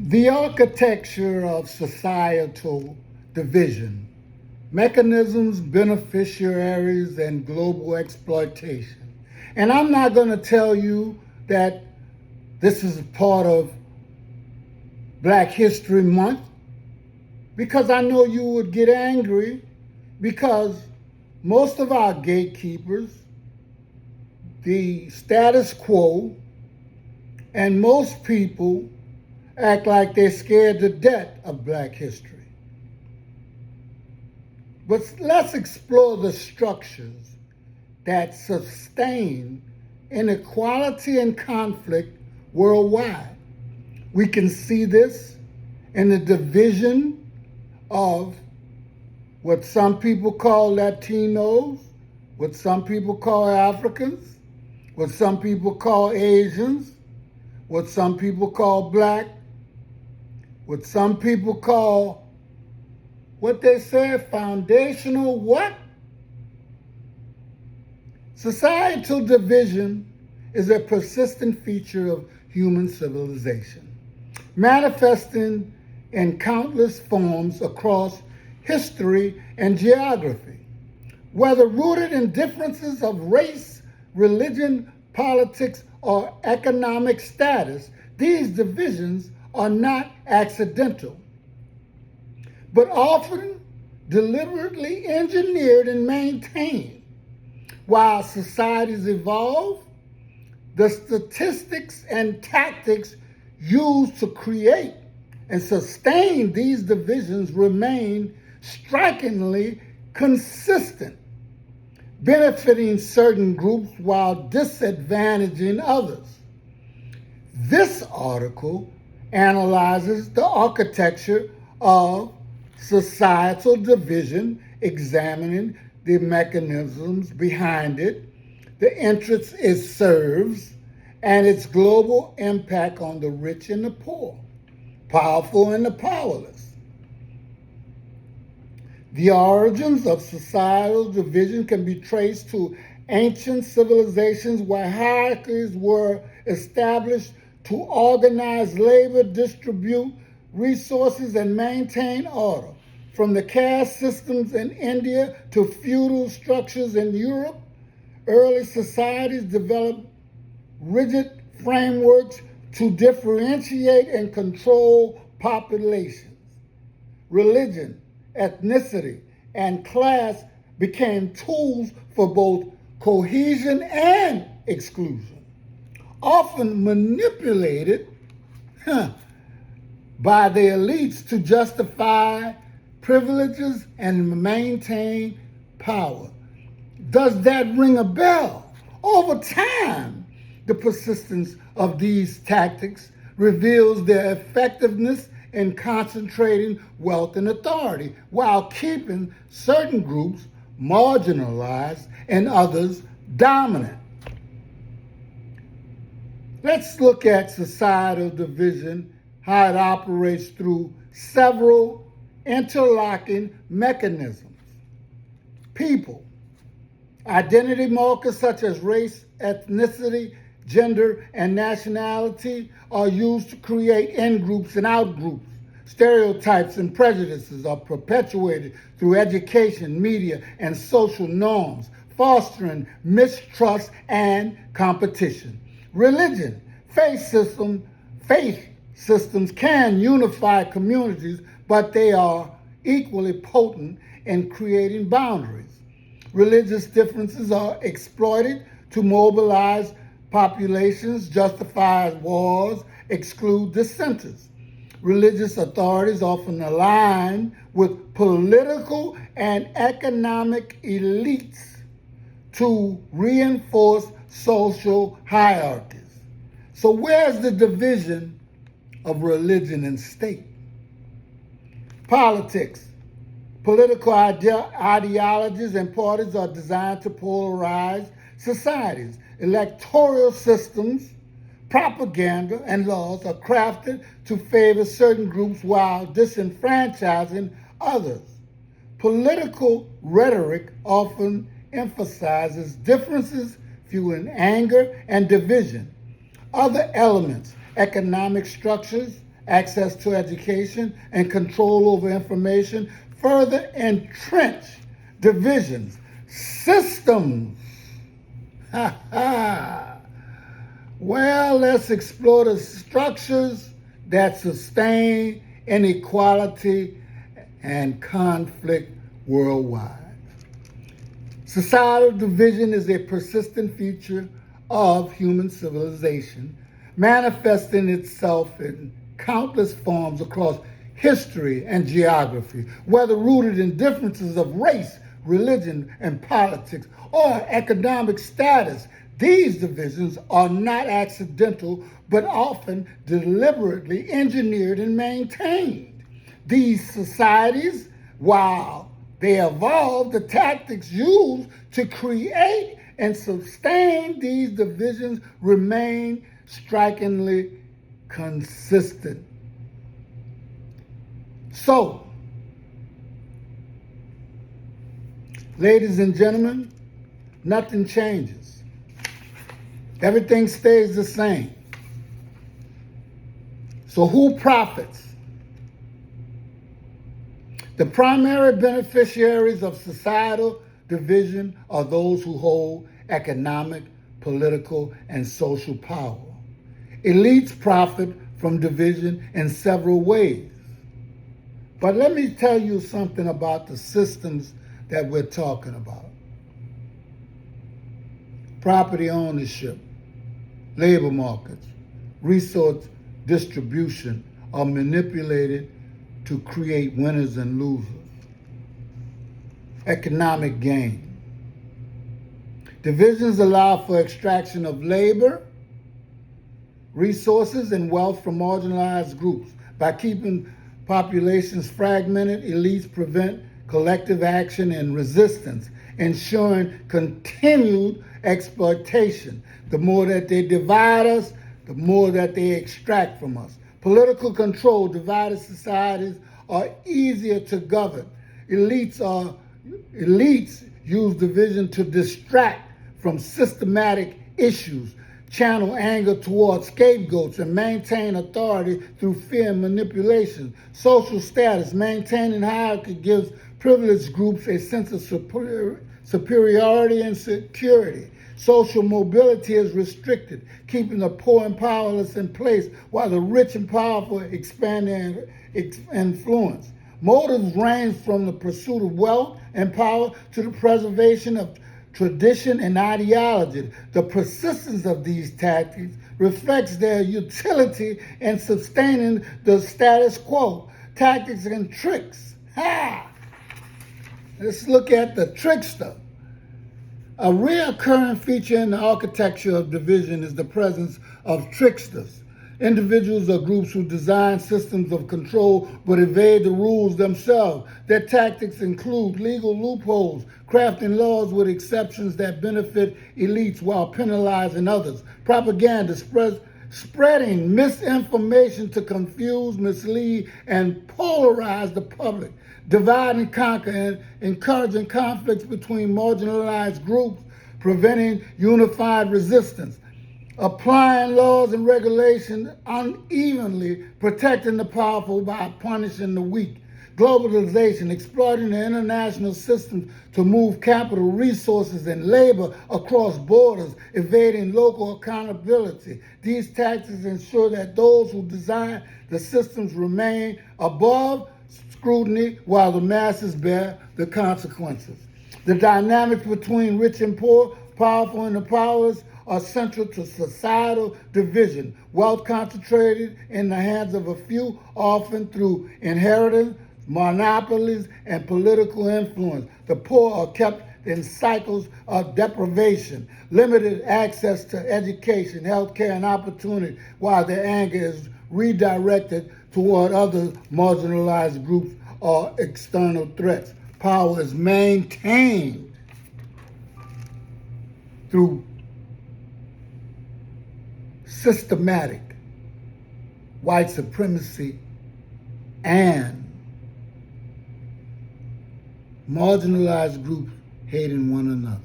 The architecture of societal division, mechanisms, beneficiaries, and global exploitation. And I'm not going to tell you that this is part of Black History Month because I know you would get angry because most of our gatekeepers, the status quo, and most people act like they're scared to death of Black history. But let's explore the structures that sustain inequality and conflict worldwide. We can see this in the division of what some people call Latinos, what some people call Africans, what some people call Asians, what some people call Black, what some people call, what they say, foundational what? Societal division is a persistent feature of human civilization, manifesting in countless forms across history and geography. Whether rooted in differences of race, religion, politics, or economic status, these divisions are not accidental, but often deliberately engineered and maintained. While societies evolve, the statistics and tactics used to create and sustain these divisions remain strikingly consistent, benefiting certain groups while disadvantaging others. This article analyzes the architecture of societal division, examining the mechanisms behind it, the interests it serves, and its global impact on the rich and the poor, powerful and the powerless. The origins of societal division can be traced to ancient civilizations where hierarchies were established to organize labor, distribute resources, and maintain order. From the caste systems in India to feudal structures in Europe, early societies developed rigid frameworks to differentiate and control populations. Religion, ethnicity, and class became tools for both cohesion and exclusion, often manipulated by the elites to justify privileges and maintain power. Does that ring a bell? Over time, the persistence of these tactics reveals their effectiveness in concentrating wealth and authority while keeping certain groups marginalized and others dominant. Let's look at societal division, how it operates through several interlocking mechanisms. People, identity markers such as race, ethnicity, gender, and nationality are used to create in-groups and out-groups. Stereotypes and prejudices are perpetuated through education, media, and social norms, fostering mistrust and competition. Religion, faith systems can unify communities, but they are equally potent in creating boundaries. Religious differences are exploited to mobilize populations, justify wars, exclude dissenters. Religious authorities often align with political and economic elites to reinforce social hierarchies. So where's the division of religion and state? Politics. Political ideologies and parties are designed to polarize societies. Electoral systems, propaganda, and laws are crafted to favor certain groups while disenfranchising others. Political rhetoric often emphasizes differences, fueling anger and division. Other elements, economic structures, access to education, and control over information further entrench divisions, systems. Ha ha. Well, let's explore the structures that sustain inequality and conflict worldwide. Societal division is a persistent feature of human civilization, manifesting itself in countless forms across history and geography, whether rooted in differences of race, religion, and politics, or economic status. These divisions are not accidental, but often deliberately engineered and maintained. These societies, while they evolved, the tactics used to create and sustain these divisions remain strikingly consistent. So, ladies and gentlemen, nothing changes. Everything stays the same. So who profits? The primary beneficiaries of societal division are those who hold economic, political, and social power. Elites profit from division in several ways. But let me tell you something about the systems that we're talking about. Property ownership, labor markets, resource distribution are manipulated to create winners and losers. Economic gain. Divisions allow for extraction of labor, resources, and wealth from marginalized groups. By keeping populations fragmented, elites prevent collective action and resistance, ensuring continued exploitation. The more that they divide us, the more that they extract from us. Political control. Divided societies are easier to govern. Elites use division to distract from systematic issues, channel anger towards scapegoats, and maintain authority through fear and manipulation. Social status. Maintaining hierarchy gives privileged groups a sense of superiority and security. Social mobility is restricted, keeping the poor and powerless in place while the rich and powerful expand their influence. Motives range from the pursuit of wealth and power to the preservation of tradition and ideology. The persistence of these tactics reflects their utility in sustaining the status quo. Tactics and tricks. Ha! Let's look at the trickster. A recurring feature in the architecture of division is the presence of tricksters. Individuals or groups who design systems of control but evade the rules themselves. Their tactics include legal loopholes, crafting laws with exceptions that benefit elites while penalizing others. Propaganda, spreading misinformation to confuse, mislead, and polarize the public. Divide and conquer, and encouraging conflicts between marginalized groups, preventing unified resistance. Applying laws and regulations unevenly, protecting the powerful by punishing the weak. Globalization, exploiting the international systems to move capital, resources, and labor across borders, evading local accountability. These tactics ensure that those who design the systems remain above scrutiny while the masses bear the consequences. The dynamics between rich and poor, powerful and the powerless, are central to societal division. Wealth concentrated in the hands of a few, often through inheritance, monopolies, and political influence. The poor are kept in cycles of deprivation, limited access to education, healthcare, and opportunity, while their anger is redirected toward other marginalized groups or external threats. Power is maintained through systematic white supremacy and marginalized groups hating one another.